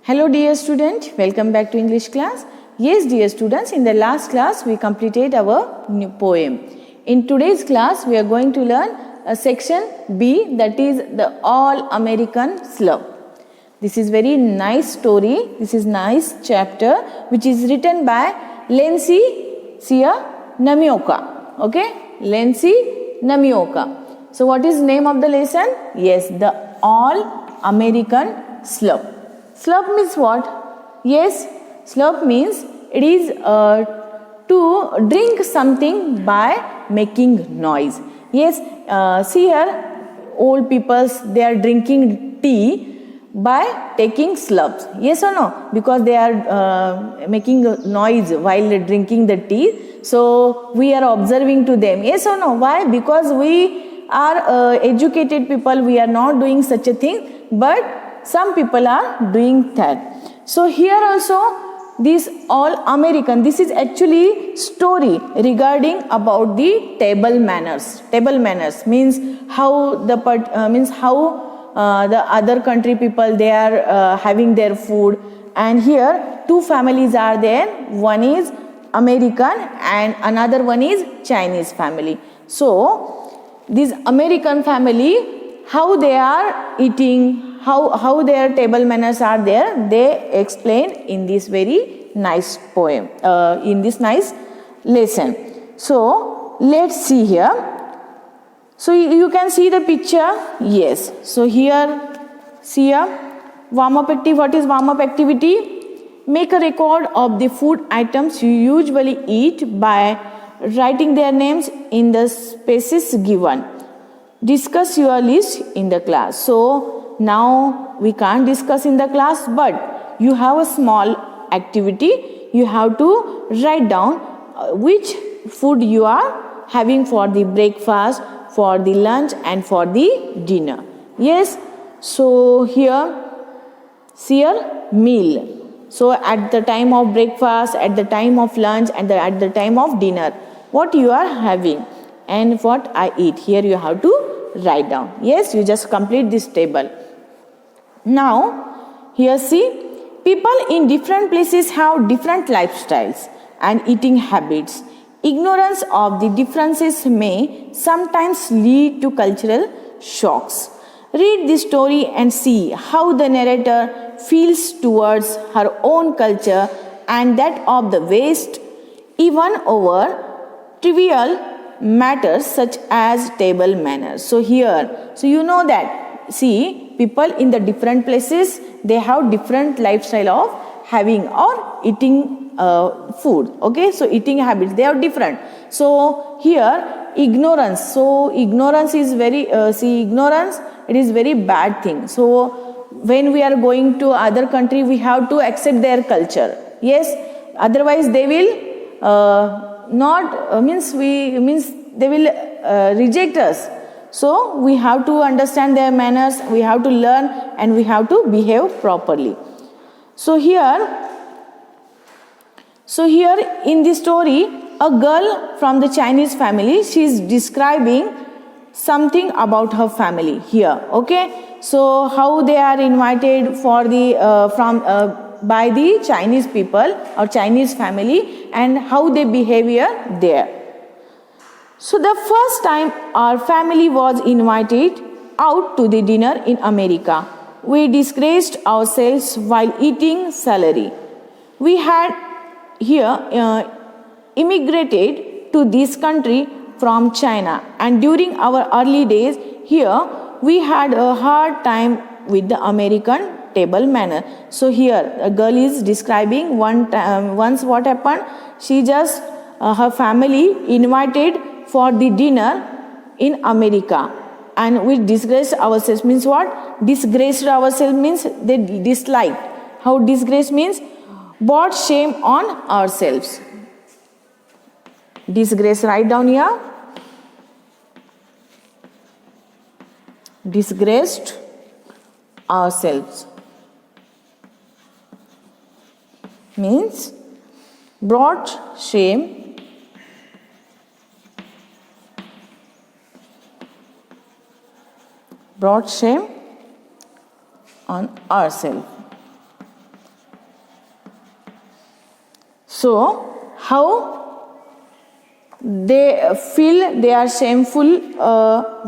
Hello dear student, welcome back to English class. Yes dear students, in the last class we completed our new poem. In today's class we are going to learn a section B, that is the All American Slum. This is very nice story, this is nice chapter which is written by Lenciea Namioka. Okay, Lenciea Namioka. So what is name of the lesson? Yes, the All American Slum. Slurp means what? Yes, slurp means it is to drink something by making noise. Yes, see here, old people, they are drinking tea by taking slurps. Yes or no? Because they are making noise while drinking the tea. So we are observing to them. Yes or no? Why? Because we are educated people. We are not doing such a thing. But some people are doing that. So here also this All American, this is actually story regarding about the table manners. Table manners means how the the other country people, they are having their food. And here two families are there. One is American and another one is Chinese family. So this American family, how they are eating, how their table manners are there, they explain in this very nice poem, in this nice lesson. So let's see here. So you can see the picture. Yes. So here, see here, warm up activity. What is warm up activity? Make a record of the food items you usually eat by writing their names in the spaces given. Discuss your list in the class. So now we can't discuss in the class, but you have a small activity. You have to write down which food you are having for the breakfast, for the lunch and for the dinner. Yes, so here, see here, meal. So at the time of breakfast, at the time of lunch and at the time of dinner, what you are having and what I eat. Here you have to write down. Yes, you just complete this table. Now, here see, people in different places have different lifestyles and eating habits. Ignorance of the differences may sometimes lead to cultural shocks. Read the story and see how the narrator feels towards her own culture and that of the West, even over trivial matters such as table manners. So here, so you know that, see, people in the different places, they have different lifestyle of having or eating food. Okay, so eating habits, they are different. So here, ignorance. So ignorance is very, ignorance, it is very bad thing. So when we are going to other country, we have to accept their culture. Yes, otherwise they will means they will reject us. So we have to understand their manners, we have to learn and we have to behave properly. So here in this story, a girl from the Chinese family, she is describing something about her family here. Okay, so how they are invited for the by the Chinese people or Chinese family and how they behave here there. So the first time our family was invited out to the dinner in America, we disgraced ourselves while eating celery. We had here immigrated to this country from China, and during our early days here, we had a hard time with the American table manner. So here a girl is describing once what happened. She just her family invited for the dinner in America and we disgraced ourselves. Means what? Disgraced ourselves means they disliked. How disgrace means? Brought shame on ourselves. Disgrace, write down here. Disgraced ourselves means brought shame on ourselves. So how they feel they are shameful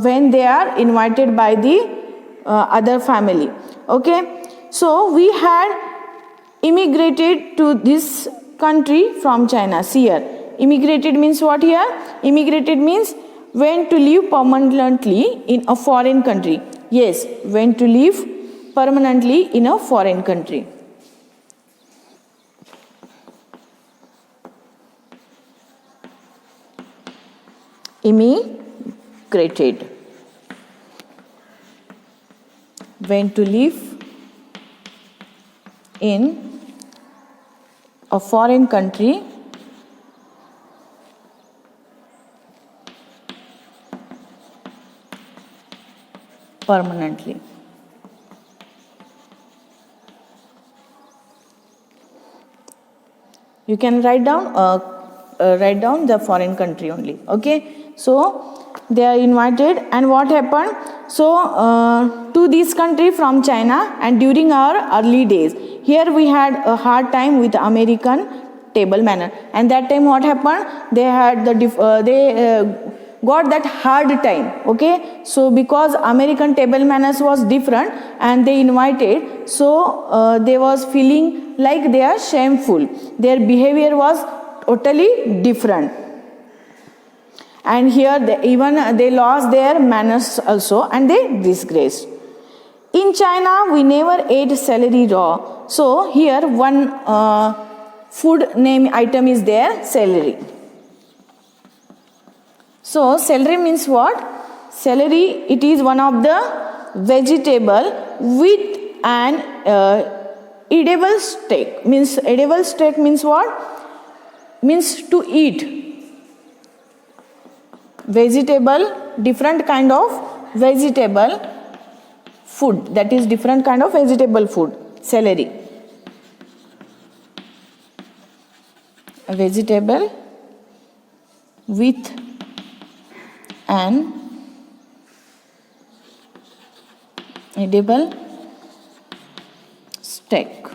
when they are invited by the other family. Okay, so we had immigrated to this country from China. See here, immigrated means what here? Immigrated means went to live permanently in a foreign country. Yes, went to live permanently in a foreign country. Immigrated, went to live in a foreign country permanently. You can write down the foreign country only. Okay, so they are invited, and what happened? So to this country from China, and during our early days, here we had a hard time with American table manner, and that time what happened? They had got that hard time. Okay, so because American table manners was different and they invited, so they was feeling like they are shameful. Their behavior was totally different, and here they lost their manners also, and they disgraced. In China we never ate celery raw. So here one food name item is there, celery. So celery means what? Celery, it is one of the vegetable with an edible stalk. Means edible stalk means what? Means to eat. Vegetable, different kind of vegetable food. That is different kind of vegetable food. Celery. A vegetable with an edible stalk.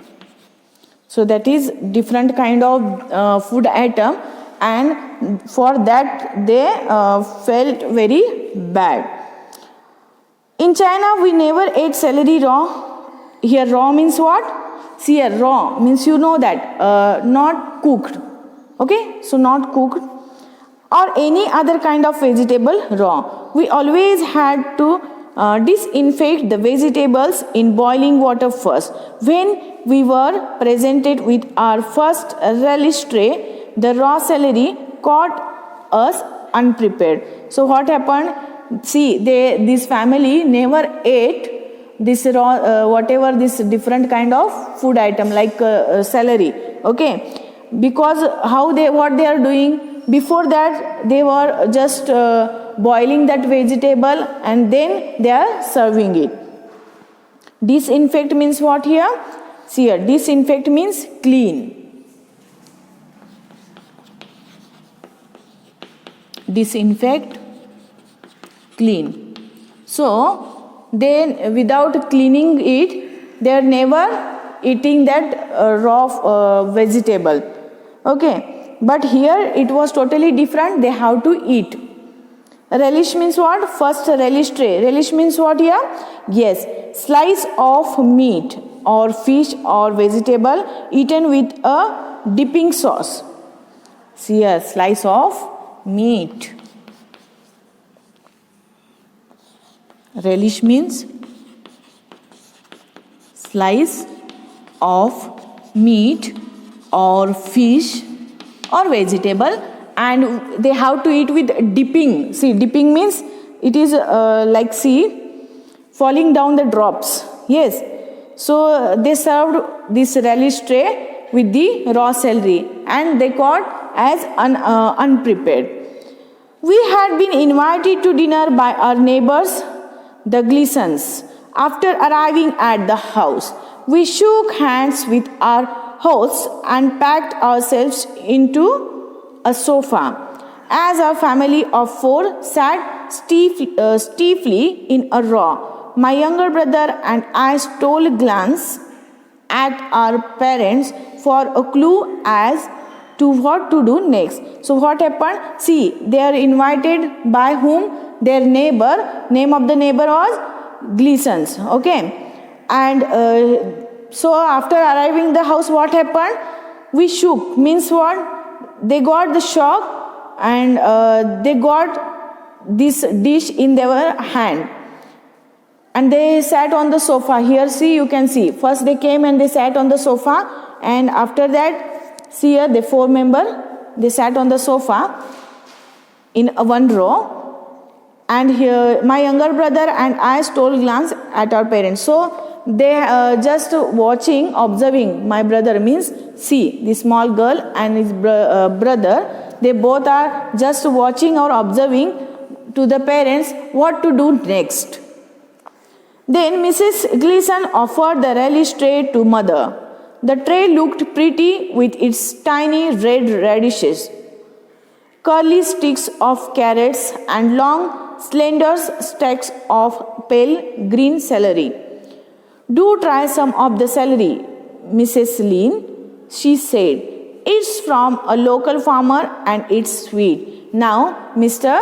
So that is different kind of food item, and for that they felt very bad. In China we never ate celery raw. Here raw means what? See here, raw means you know that not cooked. Okay, so not cooked, or any other kind of vegetable raw. We always had to disinfect the vegetables in boiling water first. When we were presented with our first relish tray, the raw celery caught us unprepared. So what happened? See, this family never ate this raw whatever this different kind of food item like celery. Okay, because what they are doing? Before that they were just boiling that vegetable and then they are serving it. Disinfect means what here? See here, disinfect means clean. Disinfect, clean. So then without cleaning it, they are never eating that raw vegetable. Okay, but here it was totally different. They have to eat. Relish means what? First relish tray. Relish means what here? Yes, slice of meat or fish or vegetable eaten with a dipping sauce. See here, slice of meat. Relish means slice of meat or fish or vegetable, and they have to eat with dipping. See, dipping means it is like, see, falling down the drops. Yes, so they served this relish tray with the raw celery and they got as unprepared. We had been invited to dinner by our neighbors, the Gleasons. After arriving at the house, we shook hands with our hosts and packed ourselves into a sofa. As our family of four sat stiffly in a row, my younger brother and I stole a glance at our parents for a clue as to what to do next. So what happened? See, they are invited by whom? Their neighbor. Name of the neighbor was Gleasons. Okay. And so after arriving in the house, what happened? We shook. Means what? They got the shock and they got this dish in their hand. And they sat on the sofa. Here, see, you can see. First they came and they sat on the sofa. And after that, see here, the 4 members, they sat on the sofa in one row. And here, my younger brother and I stole glance at our parents. So they just watching, observing. My brother means, see, the small girl and his brother, they both are just watching or observing to the parents what to do next. Then Mrs. Gleason offered the relish tray to mother. The tray looked pretty with its tiny red radishes, curly sticks of carrots, and long, slender stalks of pale green celery. Do try some of the celery, Mrs. Lean, she said. It's from a local farmer and it's sweet. Now, Mrs.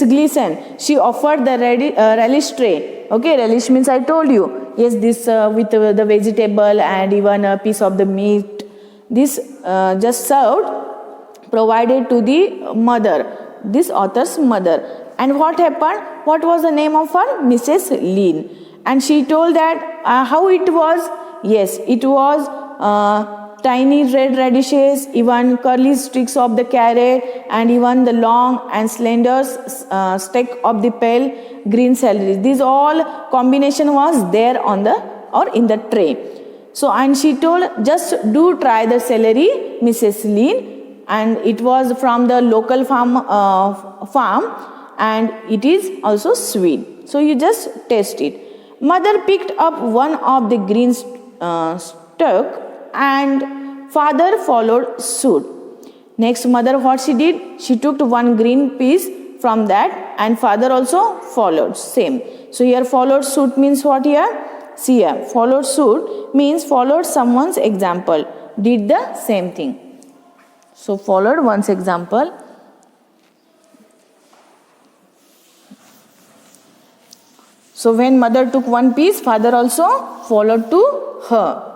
Gleason, she offered the relish tray. Okay, relish means I told you. Yes, this with the vegetable and even a piece of the meat. This just served, provided to the mother, this author's mother. And what happened? What was the name of her? Mrs. Lean. And she told that how it was. Yes, it was tiny red radishes, even curly sticks of the carrot, and even the long and slender stick of the pale green celery. These all combination was there on the or in the tray. So, and she told, just do try the celery, Mrs. Lean, and it was from the local farm, and it is also sweet. So you just taste it. Mother picked up one of the green stalk and father followed suit. Next, mother what she did? She took one green piece from that and father also followed same. So here followed suit means what here? See here, followed suit means followed someone's example, did the same thing. So followed one's example. So when mother took one piece, father also followed to her.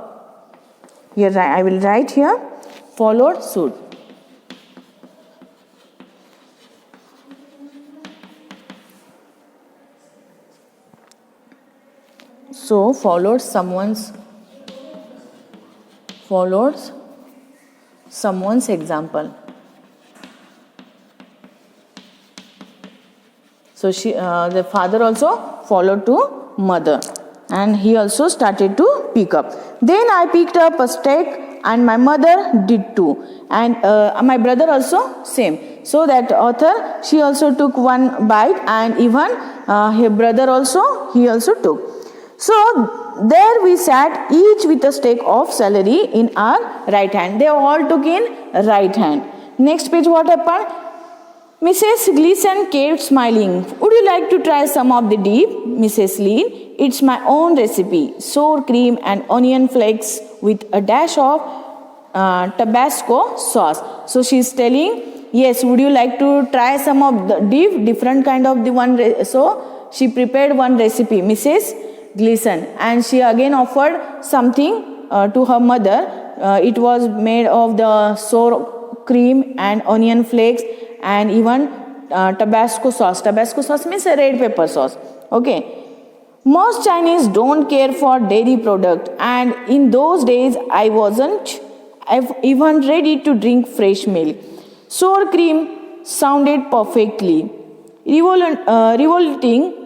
Here I will write here, followed suit. So followed someone's example. So the father also followed to mother, and he also started to pick up. Then I picked up a stick, and my mother did too, and my brother also same. So that author, she also took one bite, and even her brother also, he also took. So there we sat, each with a stick of celery in our right hand. They all took in right hand. Next page, what happened? Mrs. Gleason kept smiling. Would you like to try some of the dip, Mrs. Lean? It's my own recipe. Sour cream and onion flakes with a dash of Tabasco sauce. So she's telling, yes, would you like to try some of the dip, different kind of the one. So she prepared one recipe, Mrs. Gleason, and she again offered something to her mother. It was made of the sour cream and onion flakes and even Tabasco sauce. Tabasco sauce means a red pepper sauce. Okay. Most Chinese don't care for dairy product, and in those days I wasn't even ready to drink fresh milk. Sour cream sounded perfectly revolting.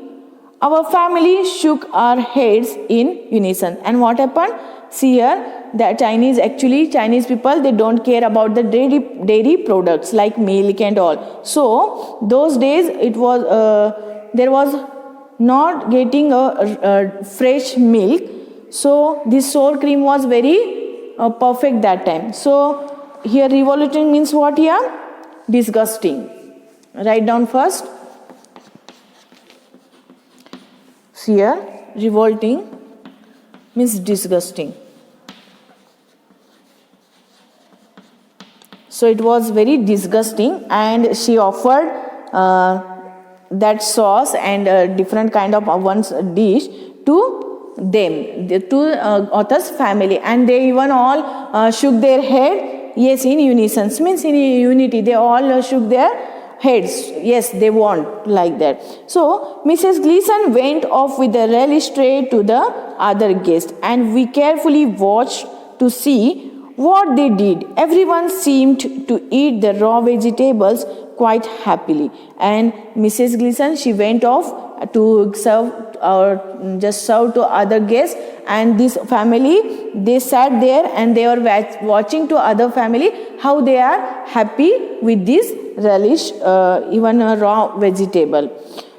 Our family shook our heads in unison. And what happened? See here, the Chinese people, they don't care about the dairy products like milk and all. So those days it was there was not getting a fresh milk. So this sour cream was very perfect that time. So here revolting means what here? Disgusting. Write down first. Here, revolting means disgusting. So it was very disgusting, and she offered that sauce and different kind of one's dish to them, to author's family, and they even all shook their head, yes, in unison, means in unity. They all shook their heads, yes, they want, like that. So Mrs. Gleason went off with the relish tray to the other guests, and we carefully watched to see what they did. Everyone seemed to eat the raw vegetables quite happily, and Mrs. Gleason, she went off to serve or just serve to other guests, and this family, they sat there and they were watching to other family how they are happy with this relish, even a raw vegetable.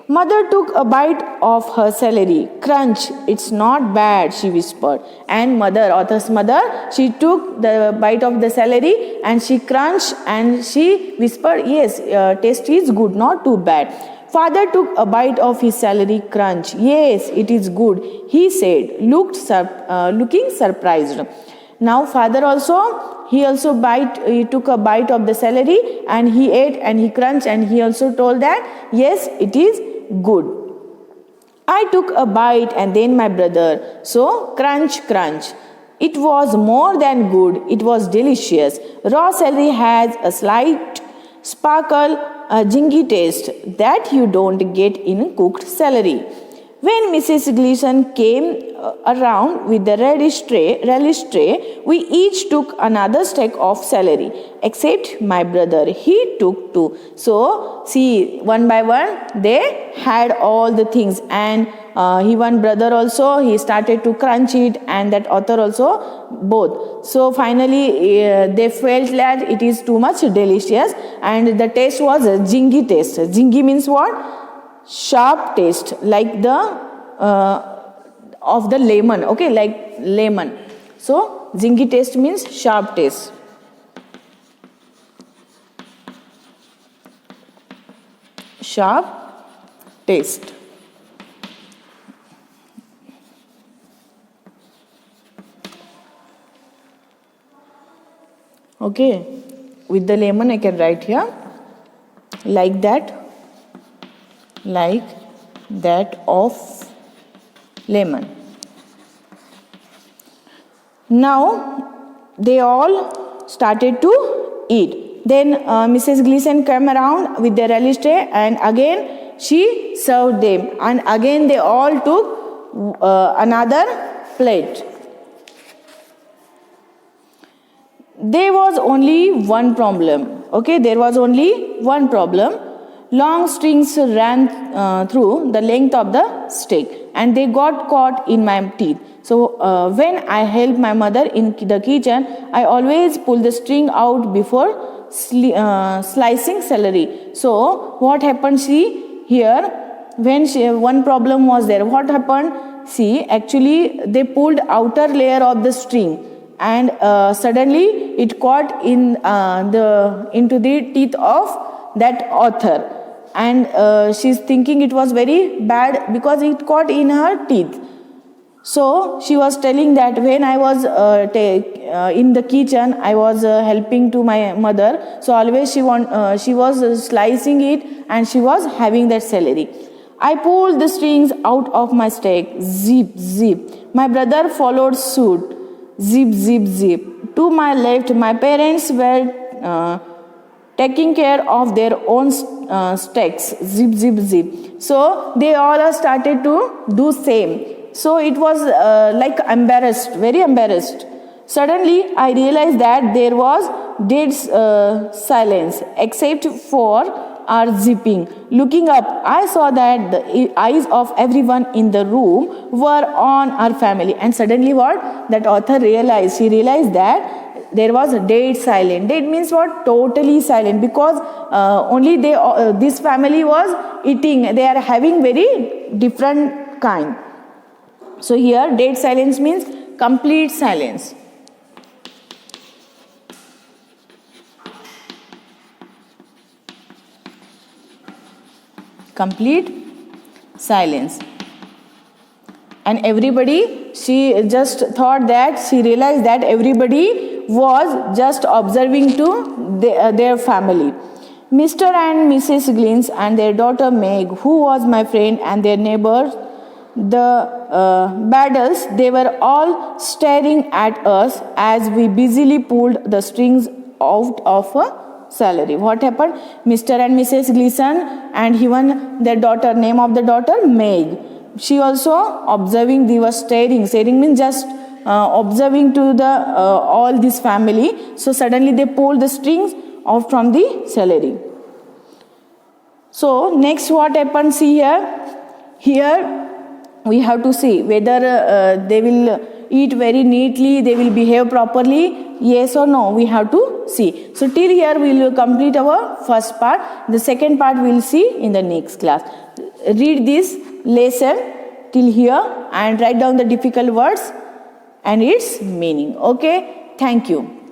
Mother took a bite of her celery. Crunch, it's not bad, she whispered. And mother, author's mother, she took the bite of the celery and she crunched and she whispered, yes, taste is good, not too bad. Father took a bite of his celery. Crunch, yes, it is good, he said, looking surprised. Now father also, he took a bite of the celery and he ate and he crunched, and he also told that, yes, it is good. I took a bite and then my brother. So crunch, crunch. It was more than good, it was delicious. Raw celery has a slight sparkle, a jingy taste that you don't get in cooked celery. When Mrs. Gleason came around with the relish tray, we each took another stick of celery, except my brother. He took two. So, see, one by one, they had all the things, and one brother also, he started to crunch it, and that author also, both. So, finally, they felt that it is too much delicious, and the taste was a jingy taste. Jingy means what? Sharp taste, like the of the lemon, okay, like lemon. So zingy taste means sharp taste. Sharp taste. Okay, with the lemon I can write here like that of lemon. Now they all started to eat. Then Mrs. Gleason came around with the relish tray, and again she served them, and again they all took another plate. There was only one problem. Okay, there was only one problem. Long strings ran through the length of the stick, and they got caught in my teeth. So when I helped my mother in the kitchen, I always pull the string out before slicing celery. So what happened, see here, when one problem was there, what happened, see, actually they pulled outer layer of the string, and suddenly it caught in into the teeth of that author, and she's thinking it was very bad because it caught in her teeth. So she was telling that when I was in the kitchen, I was helping to my mother, so always she was slicing it and she was having that celery. I pulled the strings out of my steak. Zip, zip. My brother followed suit. Zip, zip, zip. To my left, my parents were taking care of their own steaks. Zip, zip, zip. So they all started to do same. So it was like embarrassed, very embarrassed. Suddenly I realized that there was dead silence except for our zipping. Looking up, I saw that the eyes of everyone in the room were on our family. And suddenly what? That author realized, she realized that there was a dead silent. Dead means what? Totally silent, because only this family was eating. They are having very different kind. So here dead silence means complete silence. Complete silence. And everybody she just thought that she realized that everybody was just observing to their family. Mr. and Mrs. Glynn and their daughter Meg, who was my friend and their neighbors, the Baddles, they were all staring at us as we busily pulled the strings out of a salary. What happened? Mr. and Mrs. Gleason and even their daughter, name of the daughter Meg. She also observing, they were staring. Staring means just observing to the all this family. So suddenly they pulled the strings out from the salary. So next what happens here? Here we have to see whether they will eat very neatly, they will behave properly, yes or no, we have to see. So till here we will complete our first part. The second part we will see in the next class. Read this lesson till here and write down the difficult words and its meaning. Okay, thank you.